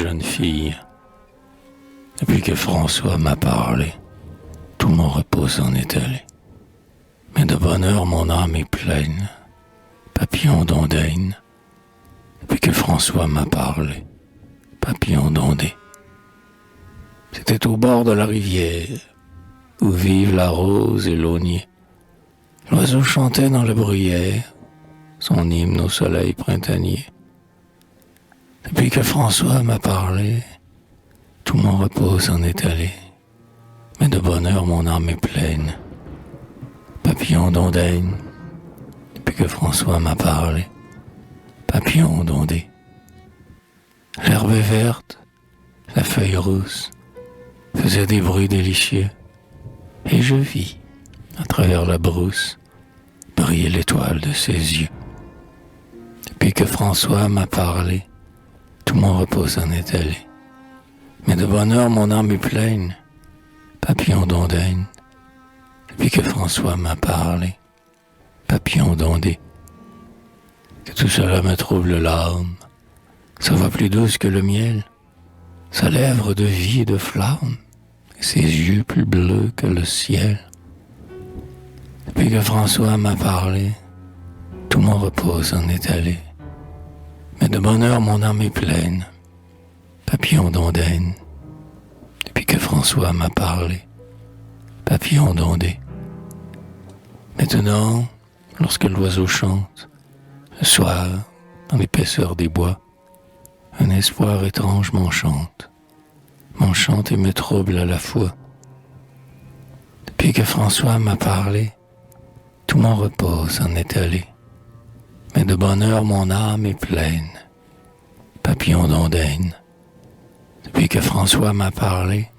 jeune fille. Depuis que François m'a parlé, tout mon repos s'en est allé. Mais de bonheur mon âme est pleine, papillon d'ondaine. Depuis que François m'a parlé, papillon d'ondée. C'était au bord de la rivière, où vivent la rose et l'augnier. L'oiseau chantait dans la bruyère, son hymne au soleil printanier. Depuis que François m'a parlé, tout mon repos s'en est allé. Mais de bonheur mon âme est pleine, papillon d'ondaine. Depuis que François m'a parlé, papillon d'ondée. L'herbe est verte, la feuille rousse, faisait des bruits délicieux. Et je vis, à travers la brousse, briller l'étoile de ses yeux. Depuis que François m'a parlé, tout mon repos s'en est allé. Mais de bonheur mon âme est pleine, papillon d'ondaine. Depuis que François m'a parlé, papillon d'ondée. Que tout cela me trouble l'âme, sa voix plus douce que le miel, sa lèvre de vie et de flamme, et ses yeux plus bleus que le ciel. Depuis que François m'a parlé, tout mon repos s'en est allé. Mais de bonheur mon âme est pleine, papillon d'ondaine. Depuis que François m'a parlé, papillon d'ondée. Maintenant, lorsque l'oiseau chante, le soir, dans l'épaisseur des bois, un espoir étrange m'enchante et me trouble à la fois. Depuis que François m'a parlé, tout mon repos s'en est allé. Mais de bonheur mon âme est pleine, papillon d'ondaine. Depuis que François m'a parlé,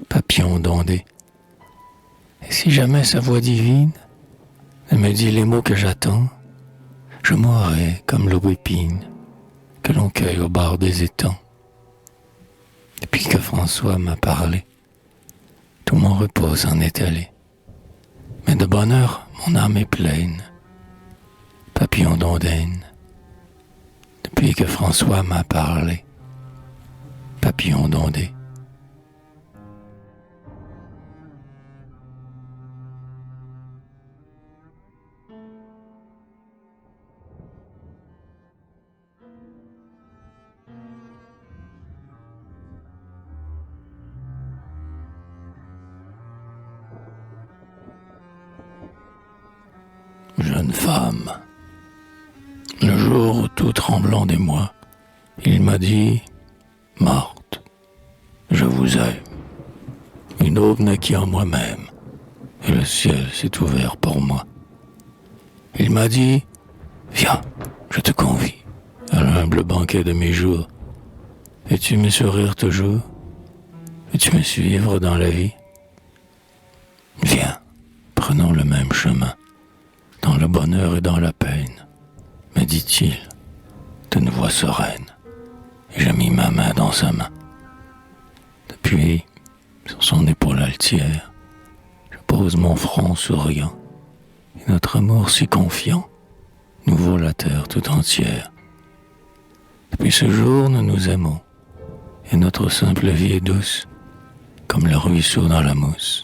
papillon d'ondée. Et si jamais sa voix divine ne me dit les mots que j'attends, je mourrai comme l'aubépine que l'on cueille au bord des étangs. Depuis que François m'a parlé, tout mon repos s'en est allé. Mais de bonheur, mon âme est pleine, papillon d'ondaine. Depuis que François m'a parlé, papillon d'ondée. Jeune femme, le jour où tout tremblant d'émoi, il m'a dit, Marthe, je vous aime. Une aube naquit en moi-même, et le ciel s'est ouvert pour moi. Il m'a dit, viens, je te convie à l'humble banquet de mes jours. Veux-tu me sourire toujours? Veux-tu me suivre dans la vie? Viens, prenons le même chemin, dans le bonheur et dans la peine, me dit-il, d'une voix sereine, et j'ai mis ma main dans sa main. Depuis, sur son épaule altière, je pose mon front souriant, et notre amour si confiant nous vaut la terre tout entière. Depuis ce jour, nous nous aimons, et notre simple vie est douce, comme le ruisseau dans la mousse,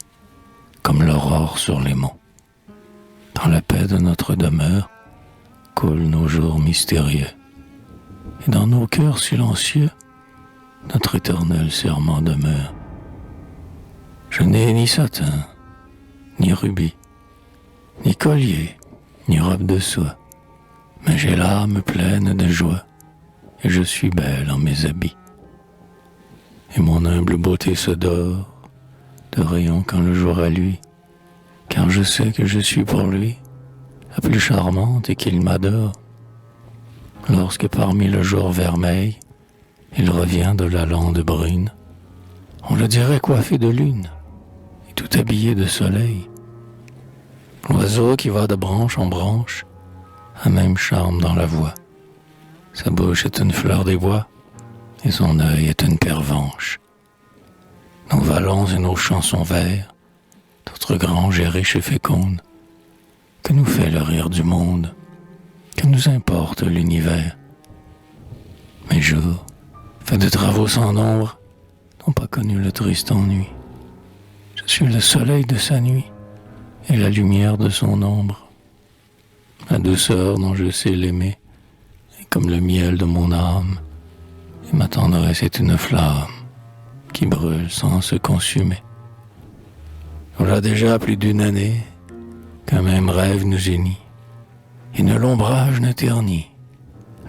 comme l'aurore sur les monts. Dans la paix de notre demeure coulent nos jours mystérieux, et dans nos cœurs silencieux, notre éternel serment demeure. Je n'ai ni satin, ni rubis, ni collier, ni robe de soie, mais j'ai l'âme pleine de joie, et je suis belle en mes habits. Et mon humble beauté se dore de rayons quand le jour a lui, car je sais que je suis pour lui la plus charmante et qu'il m'adore. Lorsque parmi le jour vermeil, il revient de la lande brune, on le dirait coiffé de lune et tout habillé de soleil. L'oiseau qui va de branche en branche a même charme dans la voix. Sa bouche est une fleur des bois et son œil est une pervenche. Nos vallons et nos champs sont verts, notre grange est riche et féconde. Que nous fait le rire du monde? Que nous importe l'univers? Mes jours, fait de travaux sans nombre, n'ont pas connu le triste ennui. Je suis le soleil de sa nuit et la lumière de son ombre. La douceur dont je sais l'aimer est comme le miel de mon âme, et ma tendresse est une flamme qui brûle sans se consumer. Voilà déjà plus d'une année qu'un même rêve nous unit, et nul ombrage ne ternit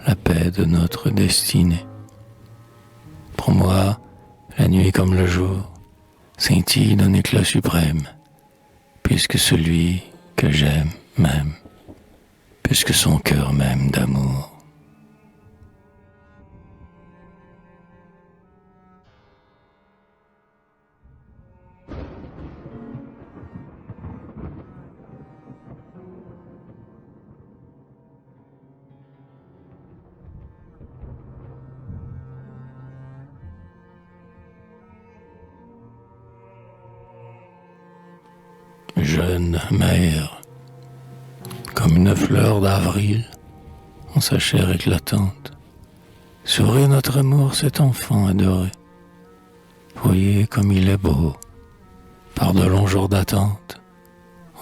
la paix de notre destinée. Pour moi, la nuit comme le jour scintille d'un éclat suprême, puisque celui que j'aime m'aime, puisque son cœur m'aime d'amour. Jeune mère, comme une fleur d'avril, en sa chair éclatante, sourit notre amour, cet enfant adoré. Voyez comme il est beau, par de longs jours d'attente,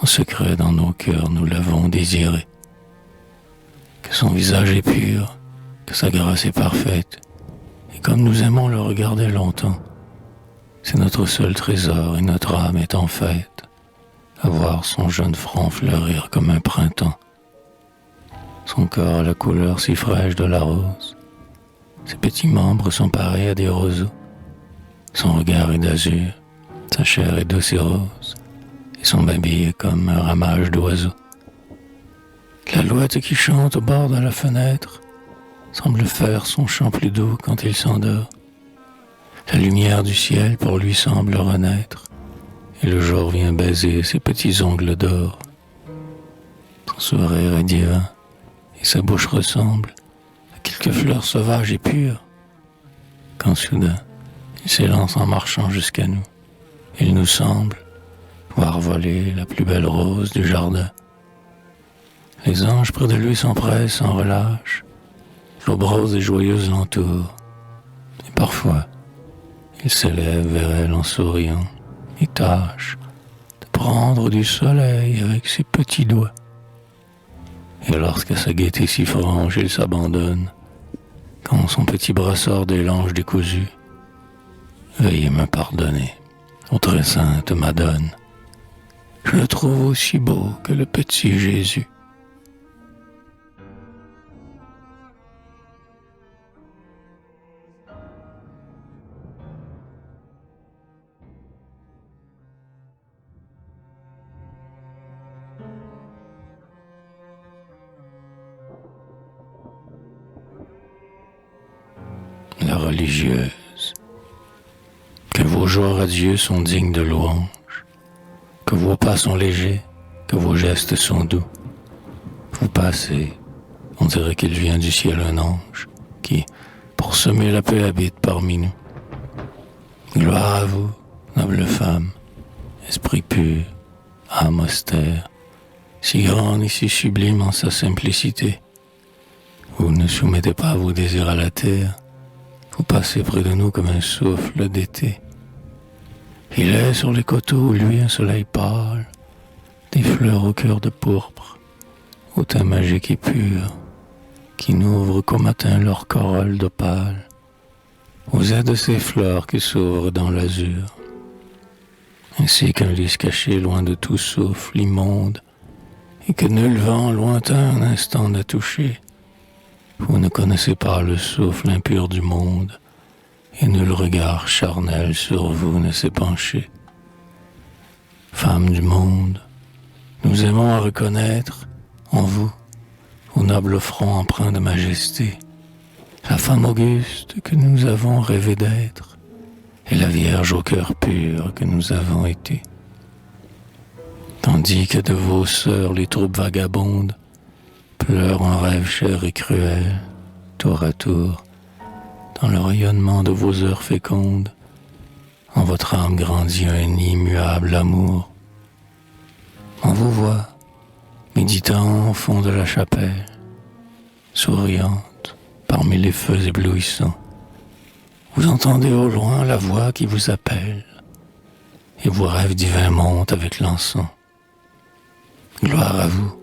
en secret dans nos cœurs nous l'avons désiré. Que son visage est pur, que sa grâce est parfaite, et comme nous aimons le regarder longtemps, c'est notre seul trésor et notre âme est en fête à voir son jeune front fleurir comme un printemps. Son corps a la couleur si fraîche de la rose, ses petits membres sont pareils à des roseaux, son regard est d'azur, sa chair est douce et rose, et son baby est comme un ramage d'oiseaux. L'alouette qui chante au bord de la fenêtre semble faire son chant plus doux quand il s'endort. La lumière du ciel pour lui semble renaître, et le jour vient baiser ses petits ongles d'or. Son sourire est divin, et sa bouche ressemble à quelques fleurs sauvages et pures. Quand soudain, il s'élance en marchant jusqu'à nous. Il nous semble voir voler la plus belle rose du jardin. Les anges près de lui s'empressent sans relâche, l'aube rose et joyeuse l'entoure. Et parfois, il s'élève vers elle en souriant, et tâche de prendre du soleil avec ses petits doigts. Et lorsqu'à sa gaieté si franche il s'abandonne, quand son petit bras sort des langes décousues, veuillez me pardonner, ô très sainte Madone, je le trouve aussi beau que le petit Jésus. La religieuse, que vos jours à Dieu sont dignes de louange, que vos pas sont légers, que vos gestes sont doux. Vous passez, on dirait qu'il vient du ciel un ange, qui, pour semer la paix, habite parmi nous. Gloire à vous, noble femme, esprit pur, âme austère, si grande et si sublime en sa simplicité. Vous ne soumettez pas vos désirs à la terre, vous passez près de nous comme un souffle d'été. Il est sur les coteaux, lui, un soleil pâle, des fleurs au cœur de pourpre, au teint magique et pur, qui n'ouvrent qu'au matin leur corolle d'opale. Vous êtes de ces fleurs qui s'ouvrent dans l'azur, ainsi qu'un lys caché loin de tout souffle immonde, et que nul vent lointain un instant n'a touché. Vous ne connaissez pas le souffle impur du monde, et nul regard charnel sur vous ne s'est penché. Femme du monde, nous aimons à reconnaître en vous, au noble front empreint de majesté, la femme auguste que nous avons rêvé d'être, et la Vierge au cœur pur que nous avons été. Tandis que de vos sœurs les troupes vagabondes pleurent un rêve cher et cruel, tour à tour, dans le rayonnement de vos heures fécondes, en votre âme grandit un immuable amour. On vous voit, méditant au fond de la chapelle, souriante parmi les feux éblouissants, Vous entendez au loin la voix qui vous appelle, et vos rêves divins montent avec l'encens. Gloire à vous,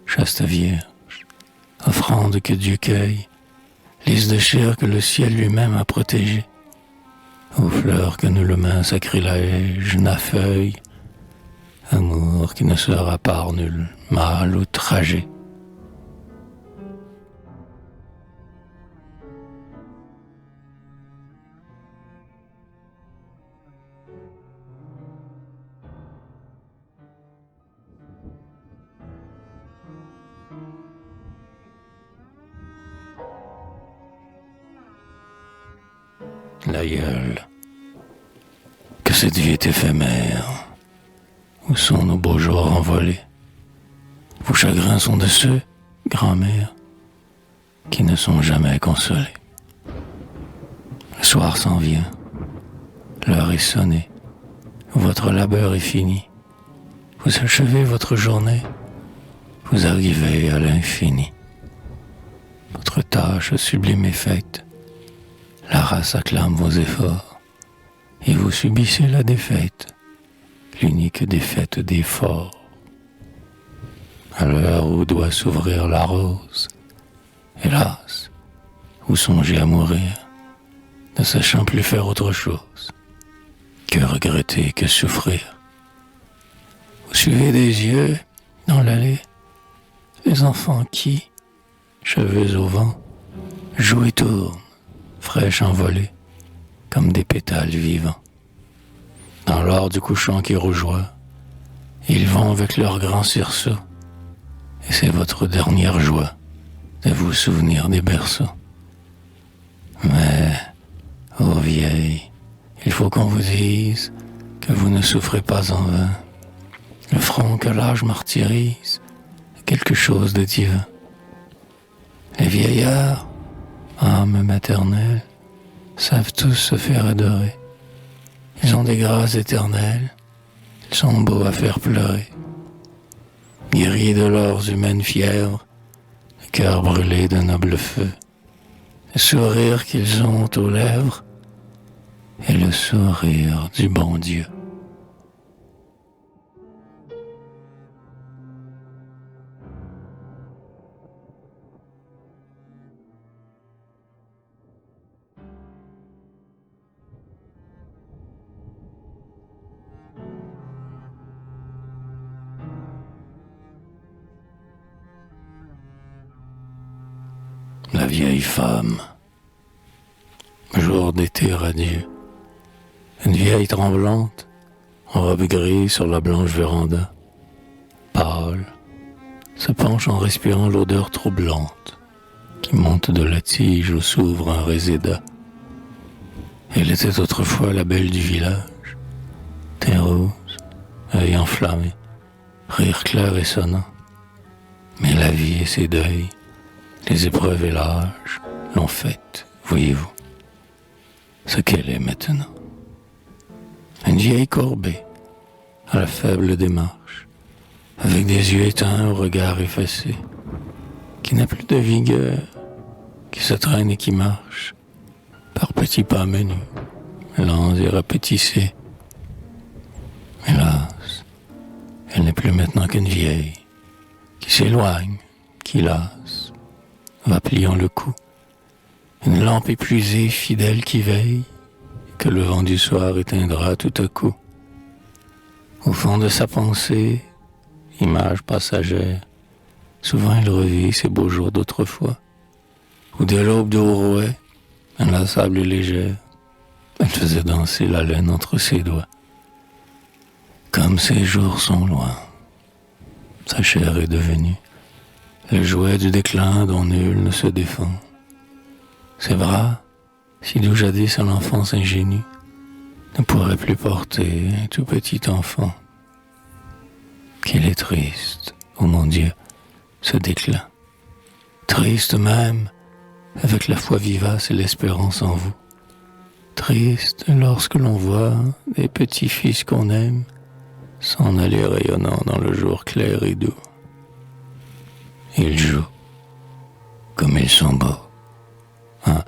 chaste Vierge, offrande que Dieu cueille, lys de chair que le ciel lui-même a protégée, aux fleurs que nul main sacrilège n'affeuille, amour qui ne sera par nul mal outragé. L'aïeul, que cette vie est éphémère. Où sont nos beaux jours envolés? Vos chagrins sont de ceux, grand-mère, qui ne sont jamais consolés. Le soir s'en vient, l'heure est sonnée, votre labeur est fini. Vous achevez votre journée, vous arrivez à l'infini. Votre tâche sublime est faite, la race acclame vos efforts, et vous subissez la défaite, l'unique défaite des forts. À l'heure où doit s'ouvrir la rose, hélas, vous songez à mourir, ne sachant plus faire autre chose que regretter, que souffrir. Vous suivez des yeux, dans l'allée, les enfants qui, cheveux au vent, jouent et tournent, fraîches envolées, comme des pétales vivants. Dans l'or du couchant qui rougeoie, ils vont avec leur grand sursaut, et c'est votre dernière joie de vous souvenir des berceaux. Mais, ô vieille, il faut qu'on vous dise que vous ne souffrez pas en vain. Le front que l'âge martyrise est quelque chose de divin. Les vieillards, âmes maternelles, savent tous se faire adorer. Ils ont des grâces éternelles, ils sont beaux à faire pleurer. Guéris de leurs humaines fièvres, le cœur brûlé de noble feu, le sourire qu'ils ont aux lèvres et le sourire du bon Dieu. La vieille femme, jour d'été radieux, une vieille tremblante, en robe grise sur la blanche véranda, pâle, se penche en respirant l'odeur troublante qui monte de la tige où s'ouvre un réséda. Elle était autrefois la belle du village, teint rose, œil enflammé, rire clair et sonnant. Mais la vie et ses deuils, les épreuves et l'âge l'ont faite, voyez-vous, ce qu'elle est maintenant. Une vieille courbée, à la faible démarche, avec des yeux éteints au regard effacé, qui n'a plus de vigueur, qui se traîne et qui marche, par petits pas menus, lents et rapetissés. Hélas, elle n'est plus maintenant qu'une vieille, qui s'éloigne, qui lasse, va pliant le cou, une lampe épuisée, fidèle qui veille, que le vent du soir éteindra tout à coup. Au fond de sa pensée, image passagère, souvent elle revit ces beaux jours d'autrefois, où dès l'aube de Rouet, inlassable et légère, elle faisait danser la laine entre ses doigts. Comme ces jours sont loin, sa chair est devenue le jouet du déclin dont nul ne se défend. Ses bras, si doux jadis à l'enfance ingénue, ne pourraient plus porter un tout petit enfant. Qu'il est triste, ô mon Dieu, ce déclin. Triste même, avec la foi vivace et l'espérance en vous. Triste lorsque l'on voit des petits fils qu'on aime s'en aller rayonnant dans le jour clair et doux. Ils jouent comme ils sont beaux. Ah,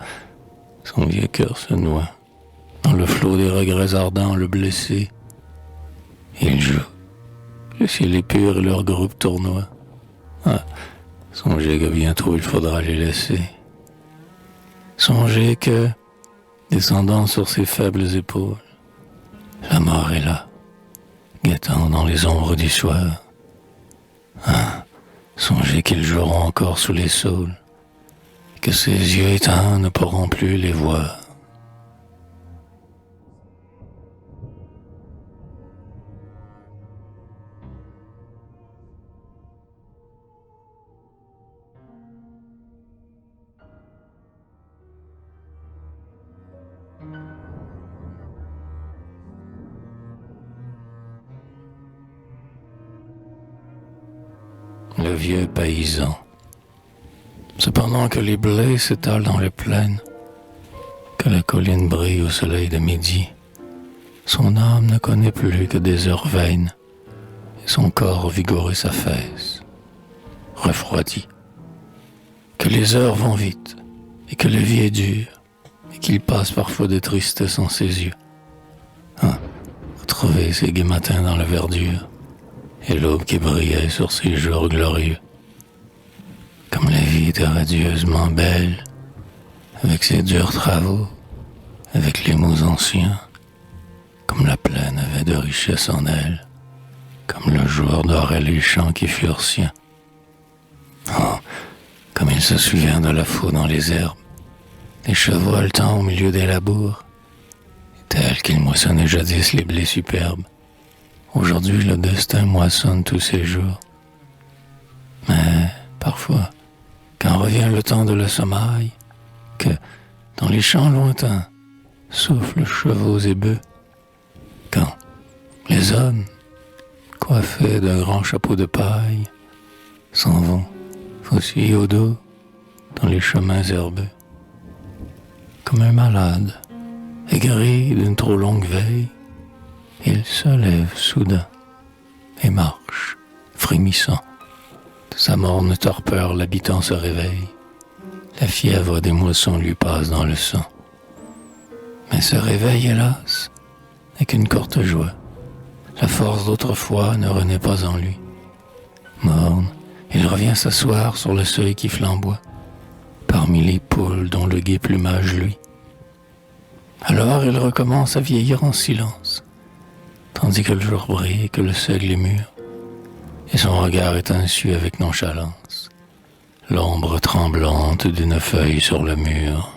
Son vieux cœur se noie. Dans le flot des regrets ardents, le blessé. Il joue. Le ciel est pur et leur groupe tournoie. Ah, songez que bientôt il faudra les laisser. Songez que, descendant sur ses faibles épaules, la mort est là, guettant dans les ombres du soir. Ah, songez qu'ils joueront encore sous les saules, que ses yeux éteints ne pourront plus les voir. Le vieux paysan. Cependant que les blés s'étalent dans les plaines, que la colline brille au soleil de midi, son âme ne connaît plus que des heures vaines, et son corps vigoreux s'affaisse, refroidi. Que les heures vont vite, et que la vie est dure, et qu'il passe parfois de tristesse en ses yeux. Ah, retrouver ces gais matins dans la verdure, et l'aube qui brillait sur ces jours glorieux. Comme la vie était radieusement belle, avec ses durs travaux, avec les mots anciens, comme la plaine avait de richesse en elle, comme le jour dorait les champs qui furent siens. Oh, comme il se souvient de la faux dans les herbes, des chevaux haletants au milieu des labours, tel qu'il moissonnait jadis les blés superbes. Aujourd'hui, le destin moissonne tous ses jours. Mais, parfois, quand revient le temps de la sommeil, que, dans les champs lointains, soufflent chevaux et bœufs, quand les hommes, coiffés d'un grand chapeau de paille, s'en vont, faucillés au dos, dans les chemins herbeux. Comme un malade, aigri d'une trop longue veille, il se lève soudain et marche, frémissant. De sa morne torpeur, l'habitant se réveille. La fièvre des moissons lui passe dans le sang. Mais ce réveil, hélas, n'est qu'une courte joie. La force d'autrefois ne renaît pas en lui. Morne, il revient s'asseoir sur le seuil qui flamboie, parmi les poules dont le gai plumage luit. Alors il recommence à vieillir en silence, tandis que le jour brille et que le seuil est mûr, et son regard éteint suit avec nonchalance l'ombre tremblante d'une feuille sur le mur.